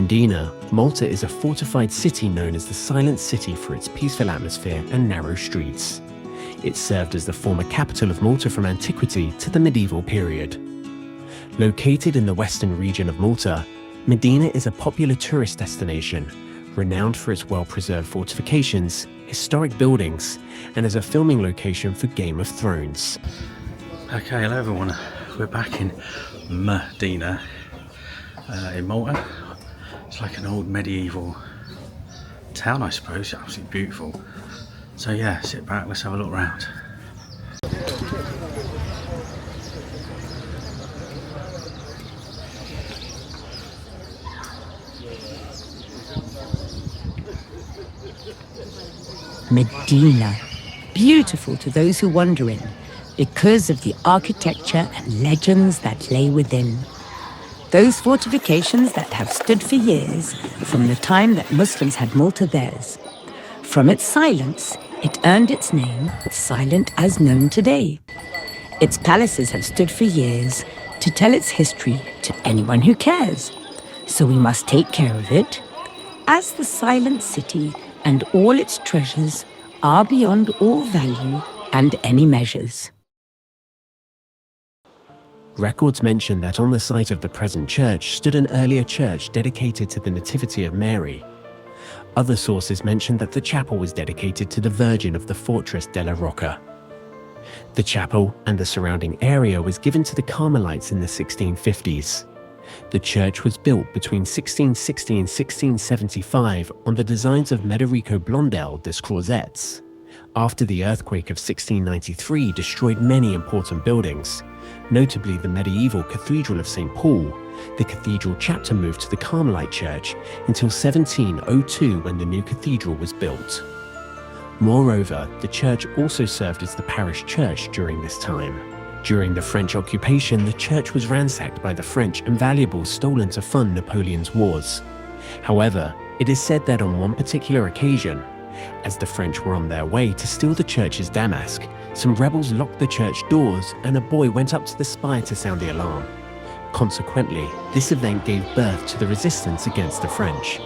Mdina, Malta is a fortified city known as the Silent City for its peaceful atmosphere and narrow streets. It served as the former capital of Malta from antiquity to the medieval period. Located in the western region of Malta, Mdina is a popular tourist destination, renowned for its well-preserved fortifications, historic buildings, and as a filming location for Game of Thrones. Okay, hello everyone. We're back in Mdina, in Malta. It's like an old medieval town, I suppose. Absolutely beautiful. So yeah, sit back, let's have a look around. Mdina, beautiful to those who wander in, because of the architecture and legends that lay within. Those fortifications that have stood for years, from the time that Muslims had Malta theirs. From its silence, it earned its name, silent as known today. Its palaces have stood for years to tell its history to anyone who cares. So we must take care of it, as the silent city and all its treasures are beyond all value and any measures. Records mention that on the site of the present church stood an earlier church dedicated to the Nativity of Mary. Other sources mention that the chapel was dedicated to the Virgin of the Fortress della Rocca. The chapel and the surrounding area was given to the Carmelites in the 1650s. The church was built between 1660 and 1675 on the designs of Mederico Blondel des Crozets. After the earthquake of 1693 destroyed many important buildings, notably the medieval Cathedral of St. Paul, the cathedral chapter moved to the Carmelite Church until 1702 when the new cathedral was built. Moreover, the church also served as the parish church during this time. During the French occupation, the church was ransacked by the French and valuables stolen to fund Napoleon's wars. However, it is said that on one particular occasion, as the French were on their way to steal the church's damask, some rebels locked the church doors and a boy went up to the spire to sound the alarm. Consequently, this event gave birth to the resistance against the French.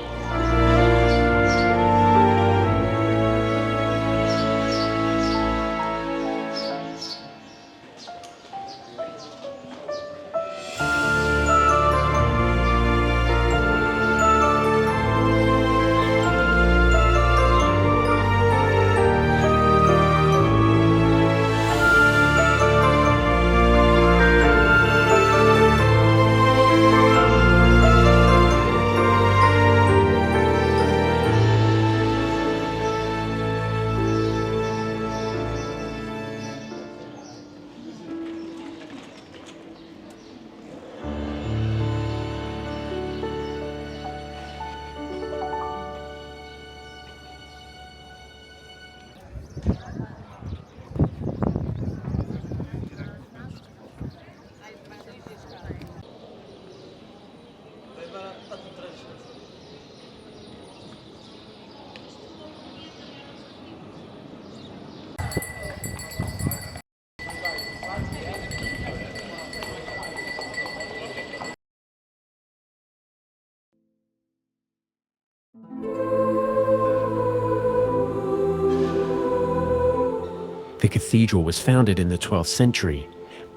The cathedral was founded in the 12th century,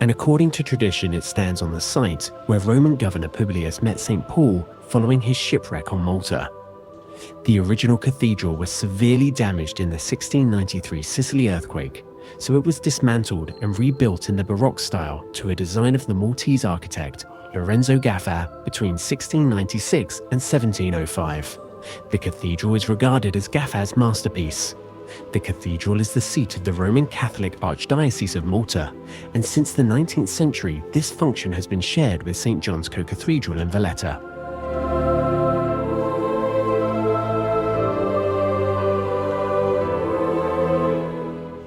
and according to tradition it stands on the site where Roman governor Publius met St. Paul following his shipwreck on Malta. The original cathedral was severely damaged in the 1693 Sicily earthquake, so it was dismantled and rebuilt in the Baroque style to a design of the Maltese architect Lorenzo Gaffa between 1696 and 1705. The cathedral is regarded as Gaffa's masterpiece. The cathedral is the seat of the Roman Catholic Archdiocese of Malta, and since the 19th century, this function has been shared with St. John's Co-Cathedral in Valletta.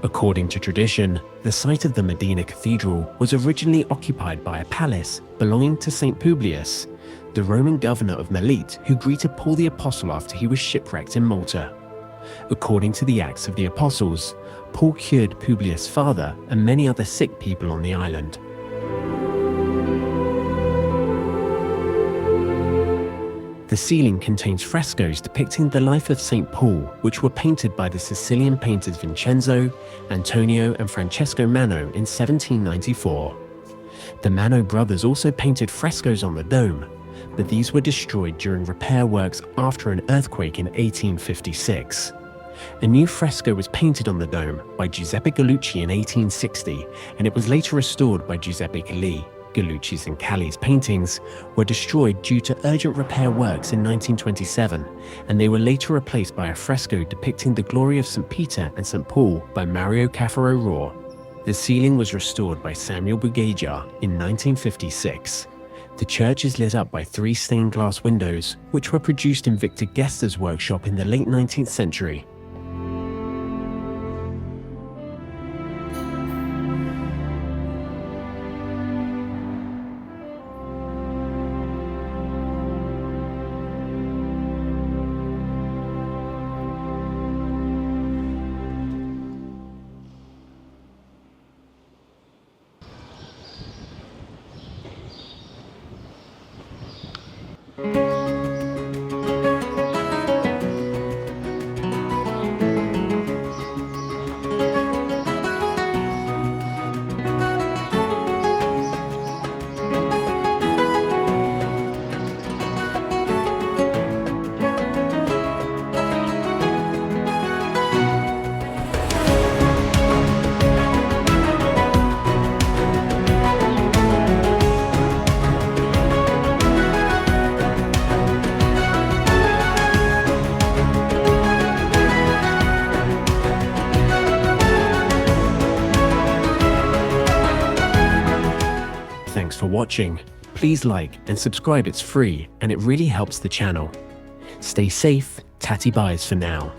According to tradition, the site of the Mdina Cathedral was originally occupied by a palace belonging to St. Publius, the Roman governor of Melite who greeted Paul the Apostle after he was shipwrecked in Malta. According to the Acts of the Apostles, Paul cured Publius' father and many other sick people on the island. The ceiling contains frescoes depicting the life of St. Paul, which were painted by the Sicilian painters Vincenzo, Antonio and Francesco Mano in 1794. The Mano brothers also painted frescoes on the dome, but these were destroyed during repair works after an earthquake in 1856. A new fresco was painted on the dome by Giuseppe Gallucci in 1860, and it was later restored by Giuseppe Calli. Gallucci's and Calli's paintings were destroyed due to urgent repair works in 1927, and they were later replaced by a fresco depicting the glory of St. Peter and St. Paul by Mario Caffaro-Rohr. The ceiling was restored by Samuel Bugeja in 1956. The church is lit up by 3 stained glass windows, which were produced in Victor Gester's workshop in the late 19th century. Thanks for watching. Please like and subscribe, it's free and it really helps the channel. Stay safe, tatty byes for now.